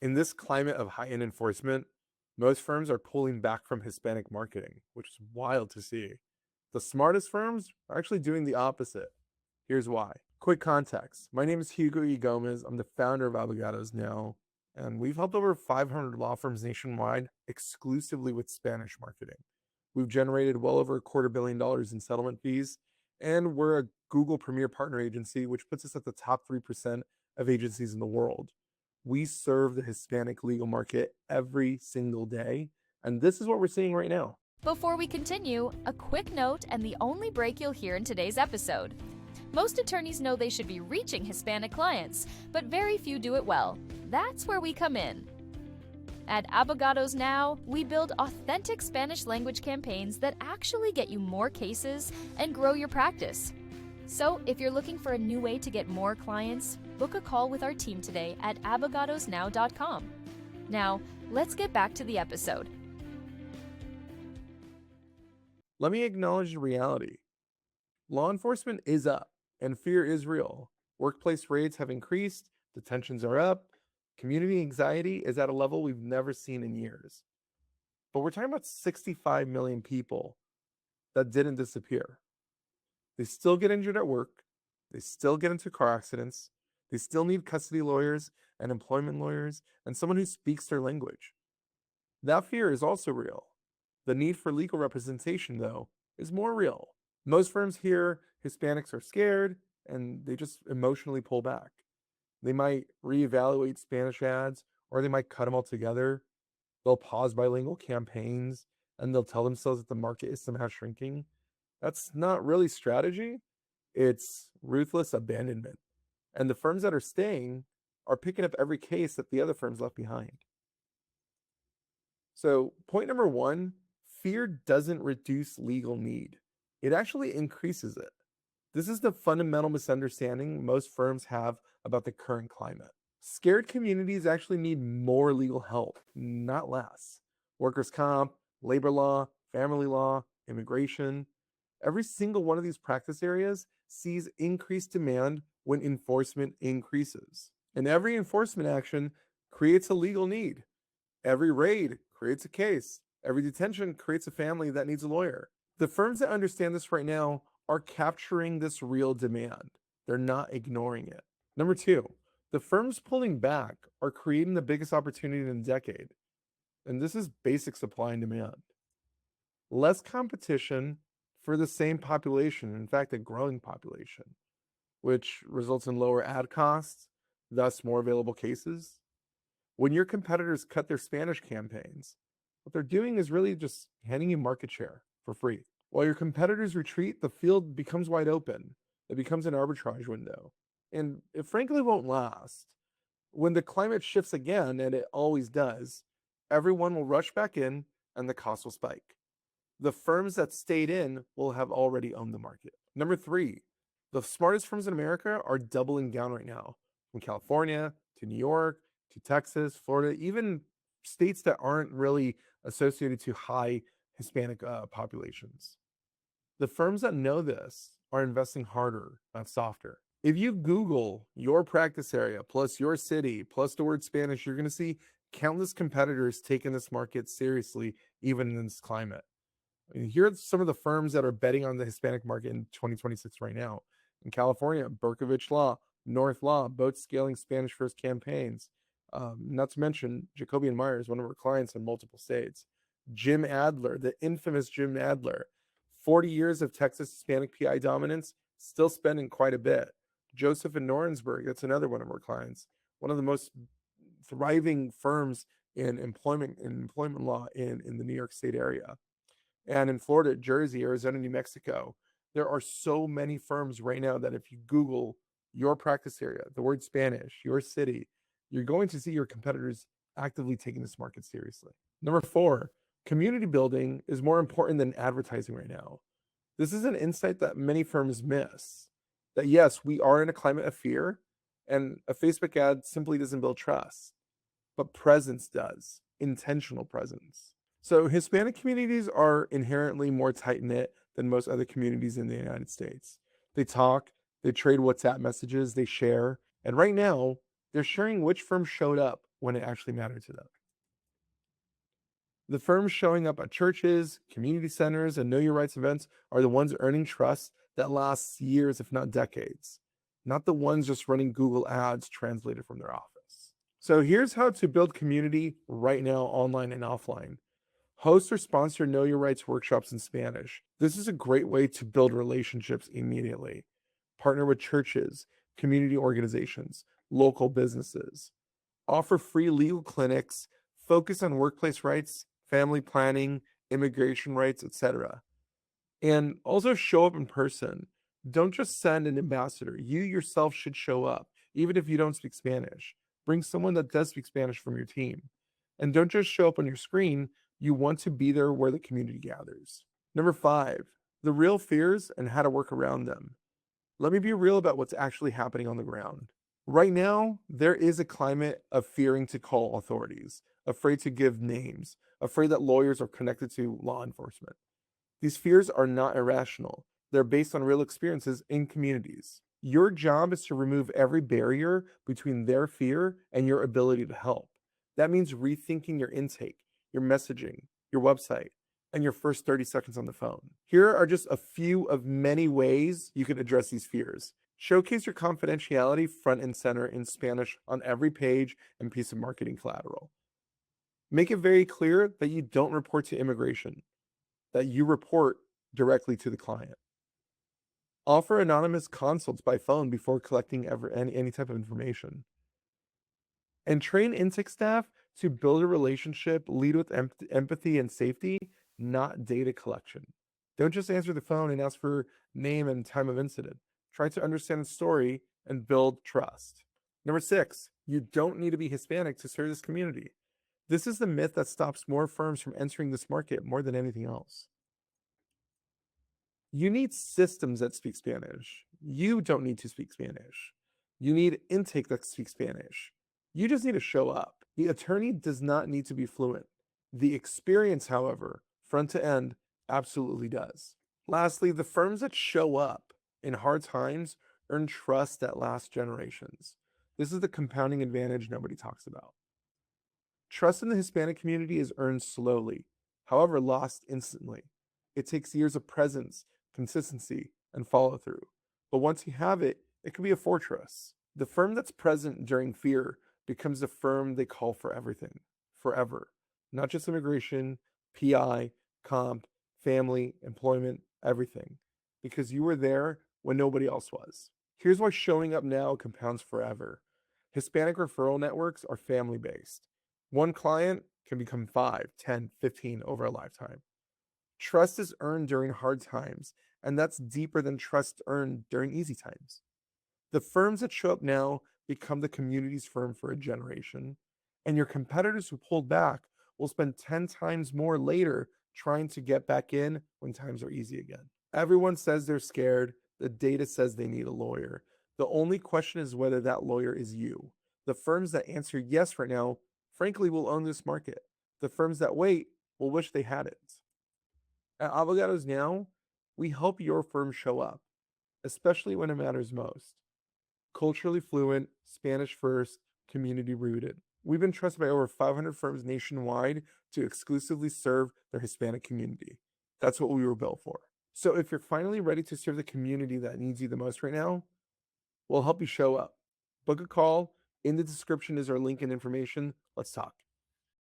In this climate of heightened enforcement, most firms are pulling back from Hispanic marketing, which is wild to see. The smartest firms are actually doing the opposite. Here's why. Quick context. My name is Hugo E. I'm the founder of Abogados Now, and we've helped over 500 law firms nationwide exclusively with Spanish marketing. We've generated well over $250 million in settlement fees, and we're a Google Premier Partner Agency, which puts us at the top 3% of agencies in the world. We serve the Hispanic legal market every single day, and this is what we're seeing right now. Before we continue, a quick note and the only break you'll hear in today's episode. Most attorneys know they should be reaching Hispanic clients, but very few do it well. That's where we come in. At Abogados Now, we build authentic Spanish language campaigns that actually get you more cases and grow your practice. So, if you're looking for a new way to get more clients, book a call with our team today at abogadosnow.com. Now, let's get back to the episode. Let me acknowledge the reality. Law enforcement is up, and fear is real. Workplace raids have increased, detentions are up, community anxiety is at a level we've never seen in years. But we're talking about 65 million people that didn't disappear. They still get injured at work, they still get into car accidents, they still need custody lawyers and employment lawyers and someone who speaks their language. That fear is also real. The need for legal representation, though, is more real. Most firms hear Hispanics are scared and they just emotionally pull back. They might reevaluate Spanish ads, or they might cut them altogether. They'll pause bilingual campaigns and they'll tell themselves that the market is somehow shrinking. That's not really strategy. It's ruthless abandonment. And the firms that are staying are picking up every case that the other firms left behind. So, point number one, fear doesn't reduce legal need. It actually increases it. This is the fundamental misunderstanding most firms have about the current climate. Scared communities actually need more legal help, not less. Workers' comp, labor law, family law, immigration. Every single one of these practice areas sees increased demand when enforcement increases. And every enforcement action creates a legal need. Every raid creates a case. Every detention creates a family that needs a lawyer. The firms that understand this right now are capturing this real demand. They're not ignoring it. Number two, the firms pulling back are creating the biggest opportunity in a decade. And this is basic supply and demand. Less competition for the same population, in fact, a growing population, which results in lower ad costs, thus more available cases. When your competitors cut their Spanish campaigns, what they're doing is really just handing you market share for free. While your competitors retreat, the field becomes wide open. It becomes an arbitrage window. And it frankly won't last. When the climate shifts again, and it always does, everyone will rush back in and the cost will spike. The firms that stayed in will have already owned the market. Number three, the smartest firms in America are doubling down right now. From California to New York to Texas, Florida, even states that aren't really associated to high Hispanic populations. The firms that know this are investing harder, not softer. If you Google your practice area plus your city plus the word Spanish, you're going to see countless competitors taking this market seriously, even in this climate. I mean, here are some of the firms that are betting on the Hispanic market in 2026 right now. In California, Berkovich Law, North Law, both scaling Spanish first campaigns. Not to mention Jacoby and Myers, one of our clients in multiple states. Jim Adler, the infamous Jim Adler, 40 years of Texas Hispanic PI dominance, still spending quite a bit. Joseph and Norensberg, that's another one of our clients, one of the most thriving firms in employment law in the New York State area. And in Florida, Jersey, Arizona, New Mexico, there are so many firms right now that if you Google your practice area, the word Spanish, your city, you're going to see your competitors actively taking this market seriously. Number four, community building is more important than advertising right now. This is an insight that many firms miss. That yes, we are in a climate of fear, and a Facebook ad simply doesn't build trust, but presence does, intentional presence. So Hispanic communities are inherently more tight-knit than most other communities in the United States. They talk, they trade WhatsApp messages, they share, and right now, they're sharing which firm showed up when it actually mattered to them. The firms showing up at churches, community centers, and Know Your Rights events are the ones earning trust that lasts years, if not decades, not the ones just running Google ads translated from their office. So here's how to build community right now, online and offline. Host or sponsor Know Your Rights workshops in Spanish. This is a great way to build relationships immediately. Partner with churches, community organizations, local businesses. Offer free legal clinics, focus on workplace rights, family planning, immigration rights, etc. And also show up in person. Don't just send an ambassador. You yourself should show up, even if you don't speak Spanish. Bring someone that does speak Spanish from your team. And don't just show up on your screen. You want to be there where the community gathers. Number 5, the real fears and how to work around them. Let me be real about what's actually happening on the ground. Right now, there is a climate of fearing to call authorities, afraid to give names, afraid that lawyers are connected to law enforcement. These fears are not irrational. They're based on real experiences in communities. Your job is to remove every barrier between their fear and your ability to help. That means rethinking your intake, your messaging, your website, and your first 30 seconds on the phone. Here are just a few of many ways you can address these fears. Showcase your confidentiality front and center in Spanish on every page and piece of marketing collateral. Make it very clear that you don't report to immigration, that you report directly to the client. Offer anonymous consults by phone before collecting any type of information. And train intake staff to build a relationship, lead with empathy and safety, not data collection. Don't just answer the phone and ask for name and time of incident. Try to understand the story and build trust. Number 6, you don't need to be Hispanic to serve this community. This is the myth that stops more firms from entering this market more than anything else. You need systems that speak Spanish. You don't need to speak Spanish. You need intake that speaks Spanish. You just need to show up. The attorney does not need to be fluent. The experience, however, front to end, absolutely does. Lastly, the firms that show up in hard times earn trust that lasts generations. This is the compounding advantage nobody talks about. Trust in the Hispanic community is earned slowly, however, lost instantly. It takes years of presence, consistency, and follow through. But once you have it, it can be a fortress. The firm that's present during fear becomes the firm they call for everything, forever. Not just immigration, PI, comp, family, employment, everything. Because you were there when nobody else was. Here's why showing up now compounds forever. Hispanic referral networks are family based. One client can become 5, 10, 15 over a lifetime. Trust is earned during hard times, and that's deeper than trust earned during easy times. The firms that show up now become the community's firm for a generation, and your competitors who pulled back will spend 10 times more later trying to get back in when times are easy again. Everyone says they're scared. The data says they need a lawyer. The only question is whether that lawyer is you. The firms that answer yes right now, frankly, will own this market. The firms that wait will wish they hadn't. At Abogados Now, we help your firm show up, especially when it matters most. Culturally fluent, Spanish first, community rooted. We've been trusted by over 500 firms nationwide to exclusively serve their Hispanic community. That's what we were built for. So if you're finally ready to serve the community that needs you the most right now, we'll help you show up. Book a call. In the description is our link and information. Let's talk.